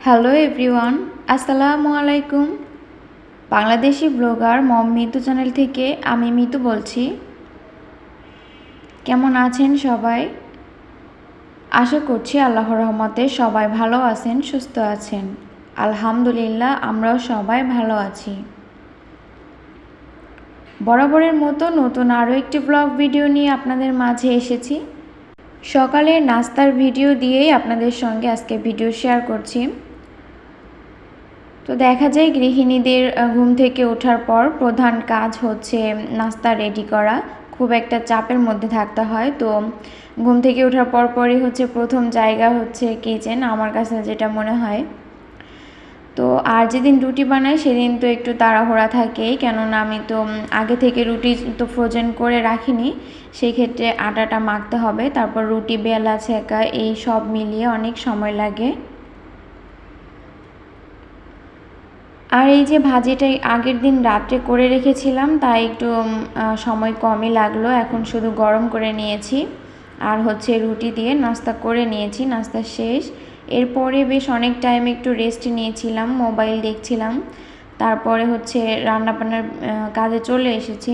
Hello everyone, আসসালামু আলাইকুম। Bangladeshi blogger মম Mitu channel থেকে আমি মিতু বলছি। কেমন আছেন সবাই? আশা করছি আল্লাহর রহমতে সবাই ভালো আছেন, সুস্থ আছেন। আলহামদুলিল্লাহ, আমরাও সবাই ভালো আছি। বরাবরের মতো নতুন আরও একটি ব্লগ ভিডিও নিয়ে আপনাদের মাঝে এসেছি। সকালে নাস্তার ভিডিও দিয়েই আপনাদের সঙ্গে আজকে ভিডিও শেয়ার করছি। তো দেখা যায় গৃহিণীদের ঘুম থেকে ওঠার পর প্রধান কাজ হচ্ছে নাস্তা রেডি করা। খুব একটা চাপের মধ্যে থাকতে হয়। তো ঘুম থেকে ওঠার পরই হচ্ছে প্রথম জায়গা হচ্ছে কিচেন, আমার কাছে যেটা মনে হয়। তো আর যেদিন রুটি বানাই সেদিন তো একটু তাড়াহুড়া থাকেই, কেননা আমি তো আগে থেকে রুটি তো ফ্রোজেন করে রাখিনি। সেই ক্ষেত্রে আটাটা মাখতে হবে, তারপর রুটি বেলা ছেঁকা, এই সব মিলিয়ে অনেক সময় লাগে। আর এই যে ভাজিটা আগের দিন রাত্রে করে রেখেছিলাম, তাই একটু সময় কমই লাগলো। এখন শুধু গরম করে নিয়েছি আর হচ্ছে রুটি দিয়ে নাস্তা করে নিয়েছি, নাস্তা শেষ। এরপরে বেশ অনেক টাইম একটু রেস্ট নিয়েছিলাম, মোবাইল দেখছিলাম। তারপরে হচ্ছে রান্নাবান্নার কাজে চলে এসেছি।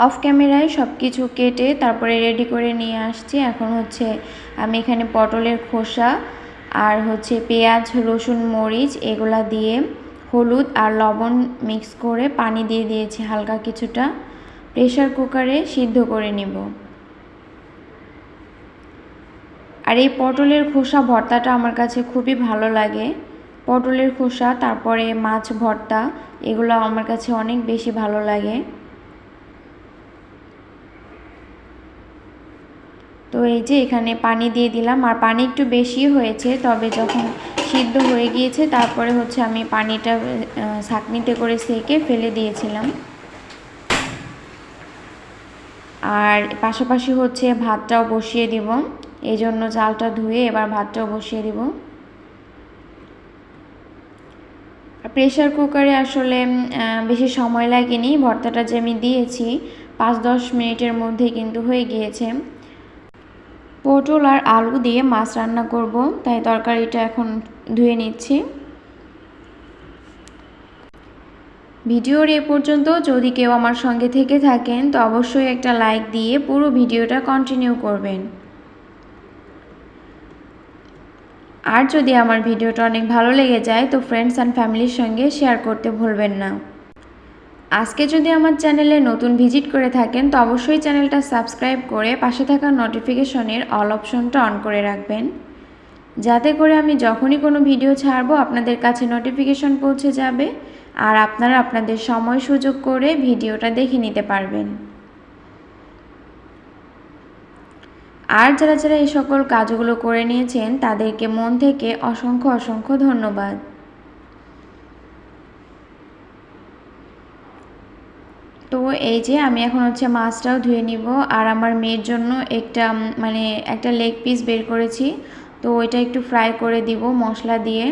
অফ ক্যামেরায় সব কিছু কেটে তারপরে রেডি করে নিয়ে আসছি। এখন হচ্ছে আমি এখানে পটলের খোসা আর হচ্ছে পেঁয়াজ, রসুন, মরিচ এগুলা দিয়ে হলুদ আর লবণ মিক্স করে পানি দিয়ে দিয়েছি হালকা কিছুটা। প্রেসার কুকারে সিদ্ধ করে নেব। আর এই পটলের খোসা ভর্তাটা আমার কাছে খুবই ভালো লাগে। পটলের খোসা তারপরে মাছ ভর্তা, এগুলো আমার কাছে অনেক বেশি ভালো লাগে। তো এই যে এখানে পানি দিয়ে দিলাম, আর পানি একটু বেশি হয়েছে, তবে যখন সিদ্ধ হয়ে গিয়েছে তারপরে হচ্ছে আমি পানিটা ছাঁকনিতে করে সেঁকে ফেলে দিয়েছিলাম। আর পাশাপাশি হচ্ছে ভাতটাও বসিয়ে দিব, এই জন্য চালটা ধুয়ে এবার ভাতটাও বসিয়ে দিব। প্রেসার কুকারে আসলে বেশি সময় লাগেনি, ভর্তাটা যে আমি দিয়েছি 5-10 মিনিটের মধ্যে কিন্তু হয়ে গিয়েছে। পটল আর আলু দিয়ে মাছ রান্না করব, তাই তরকারিটা এখন ধুয়ে নিচ্ছি। ভিডিওর এ পর্যন্ত যদি কেউ আমার সঙ্গে থেকে থাকেন তো অবশ্যই একটা লাইক দিয়ে পুরো ভিডিওটা কন্টিনিউ করবেন। আর যদি আমার ভিডিওটা অনেক ভালো লেগে যায় তো ফ্রেন্ডস অ্যান্ড ফ্যামিলির সঙ্গে শেয়ার করতে ভুলবেন না। আজকে যদি আমার চ্যানেলে নতুন ভিজিট করে থাকেন তো অবশ্যই চ্যানেলটা সাবস্ক্রাইব করে পাশে থাকা নোটিফিকেশনের অল অপশনটা অন করে রাখবেন, যাতে করে আমি যখনই কোনো ভিডিও ছাড়বো আপনাদের কাছে নোটিফিকেশন পৌঁছে যাবে আর আপনারা আপনাদের সময় সুযোগ করে ভিডিওটা দেখে নিতে পারবেন। আর যারা যারা এই সকল কাজগুলো করে নিয়েছেন তাদেরকে মন থেকে অসংখ্য অসংখ্য ধন্যবাদ। তো এই যে আমি এখন হচ্ছে মাছটাও ধুয়ে নিব, আর আমার মেয়ের জন্য একটা লেগ পিস বের করেছি, তো ওইটা একটু ফ্রাই করে দিব মশলা দিয়ে।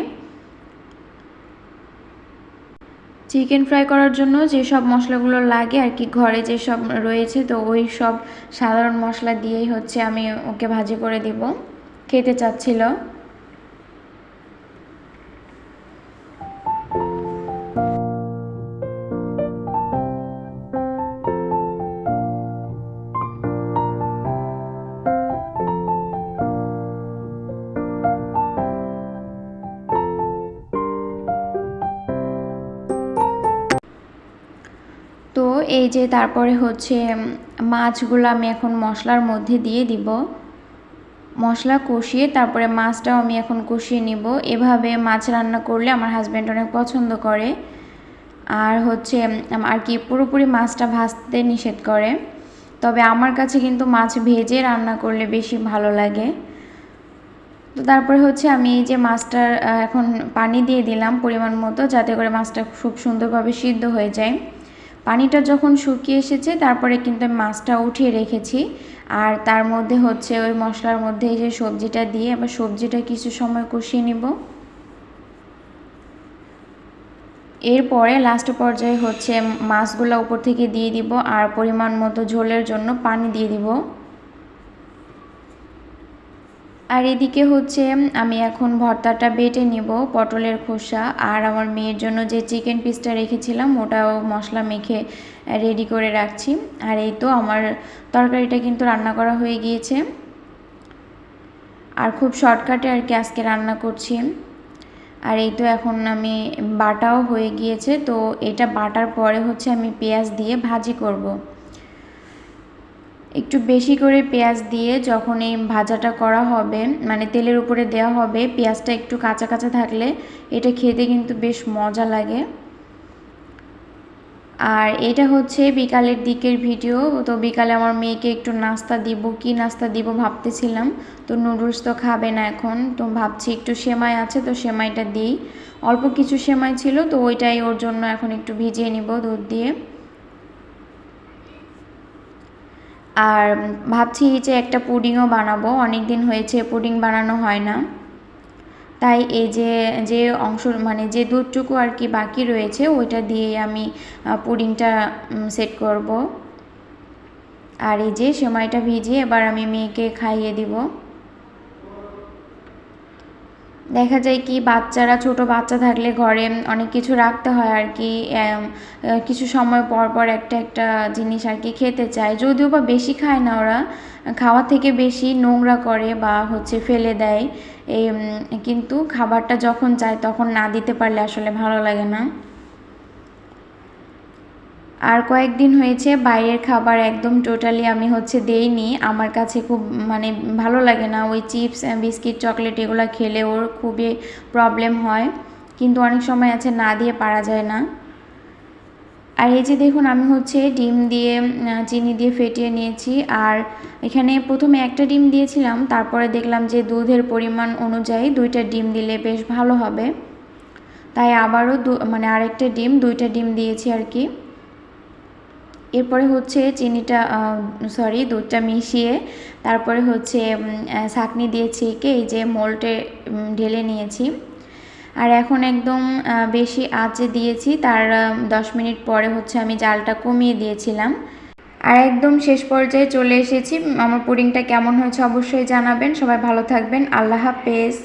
চিকেন ফ্রাই করার জন্য যেসব মশলাগুলো লাগে আর কি ঘরে যেসব রয়েছে, তো ওই সব সাধারণ মশলা দিয়েই হচ্ছে আমি ওকে ভাজি করে দিব, খেতে চাচ্ছিল। তো এই যে তারপরে হচ্ছে মাছগুলো আমি এখন মশলার মধ্যে দিয়ে দিব, মশলা কষিয়ে তারপরে মাছটাও আমি এখন কষিয়ে নিব। এভাবে মাছ রান্না করলে আমার হাজব্যান্ড অনেক পছন্দ করে। আর হচ্ছে আর কি পুরোপুরি মাছটা ভাজতে নিষেধ করে, তবে আমার কাছে কিন্তু মাছ ভেজে রান্না করলে বেশি ভালো লাগে। তো তারপরে হচ্ছে আমি এই যে মাছটার এখন পানি দিয়ে দিলাম পরিমাণ মতো, যাতে করে মাছটা খুব সুন্দরভাবে সিদ্ধ হয়ে যায়। পানিটা যখন শুকিয়ে এসেছে তারপরে কিন্তু আমি মাছটা উঠিয়ে রেখেছি, আর তার মধ্যে হচ্ছে ওই মশলার মধ্যে এই যে সবজিটা দিয়ে আবার সবজিটা কিছু সময় কষিয়ে নিব। এরপরে লাস্ট পর্যায়ে হচ্ছে মাছগুলো উপর থেকে দিয়ে দিব, আর পরিমাণ মতো ঝোলের জন্য পানি দিয়ে দিব। আর এদিকে হচ্ছে আমি এখন ভর্তাটা বেটে নিব, পটলের খোসা আর আমার মেয়ের জন্য যে চিকেন পিসটা রেখেছিলাম ওটাও মশলা মেখে রেডি করে রাখছি। আর এই তো আমার তরকারিটা কিন্তু রান্না করা হয়ে গিয়েছে, আর খুব শর্টকাটে আর কি আজকে রান্না করছি। আর এই তো এখন আমি বাটাও হয়ে গিয়েছে, তো এটা বাটার পরে হচ্ছে আমি পেঁয়াজ দিয়ে ভাজি করব। একটু বেশি করে পেঁয়াজ দিয়ে যখন এই ভাজাটা করা হবে, মানে তেলের উপরে দেওয়া হবে, পেঁয়াজটা একটু কাঁচা কাঁচা থাকলে এটা খেতে কিন্তু বেশ মজা লাগে। আর এটা হচ্ছে বিকালের দিকের ভিডিও। তো বিকালে আমার মেয়েকে একটু নাস্তা দিব, কি নাস্তা দিব ভাবতেছিলাম। তো নুডলস তো খাবে না এখন, তো ভাবছি একটু সেমাই আছে তো সেমাইটা দিই। অল্প কিছু সেমাই ছিল তো ওইটাই ওর জন্য এখন একটু ভিজিয়ে নিব দুধ দিয়ে। আর ভাবছি যে একটা পুডিংও বানাবো, অনেক দিন হয়েছে পুডিং বানানো হয় না। তাই এই যে যে অংশ মানে যে দুধটুকু আর কি বাকি রয়েছে ওইটা দিয়ে আমি পুডিংটা সেট করব। আর এই যে সেমাইটা ভিজিয়ে এবার আমি মেয়েকে খাইয়ে দিব। দেখা যায় কি বাচ্চারা, ছোট বাচ্চা থাকলে ঘরে অনেক কিছু রাখতে হয় আর কি, কিছু সময় পর পর একটা একটা জিনিস আর কি খেতে চায়, যদিও বা বেশি খায় না ওরা, খাওয়া থেকে বেশি নোংরা করে বা হচ্ছে ফেলে দেয় এই, কিন্তু খাবারটা যখন চায় তখন না দিতে পারলে আসলে ভালো লাগে না। আর কয়েকদিন হয়েছে বাইরের খাবার একদম টোটালি আমি হচ্ছে দেইনি, আমার কাছে খুব মানে ভালো লাগে না ওই চিপস বিস্কিট চকলেট এগুলো খেলে ওর খুবই প্রবলেম হয়, কিন্তু অনেক সময় আছে না দিয়ে পারা যায় না। আর এই যে দেখুন আমি হচ্ছে ডিম দিয়ে চিনি দিয়ে ফেটিয়ে নিয়েছি, আর এখানে প্রথমে একটা ডিম দিয়েছিলাম, তারপরে দেখলাম যে দুধের পরিমাণ অনুযায়ী 2টা ডিম দিলে বেশ ভালো হবে, তাই আবারও মানে আরেকটা ডিম, 2টা ডিম দিয়েছি আর কি। এরপরে হচ্ছে চিনিটা দুধটা মিশিয়ে তারপরে হচ্ছে ছাঁকনি দিয়ে ছেঁকে এই যে মোল্ডে ঢেলে নিয়েছি। আর এখন একদম বেশি আঁচে দিয়েছি, তার 10 মিনিট পরে হচ্ছে আমি জালটা কমিয়ে দিয়েছিলাম। আর একদম শেষ পর্যায়ে চলে এসেছি। আমার পুডিংটা কেমন হয়েছে অবশ্যই জানাবেন। সবাই ভালো থাকবেন। আল্লাহ হাফেজ।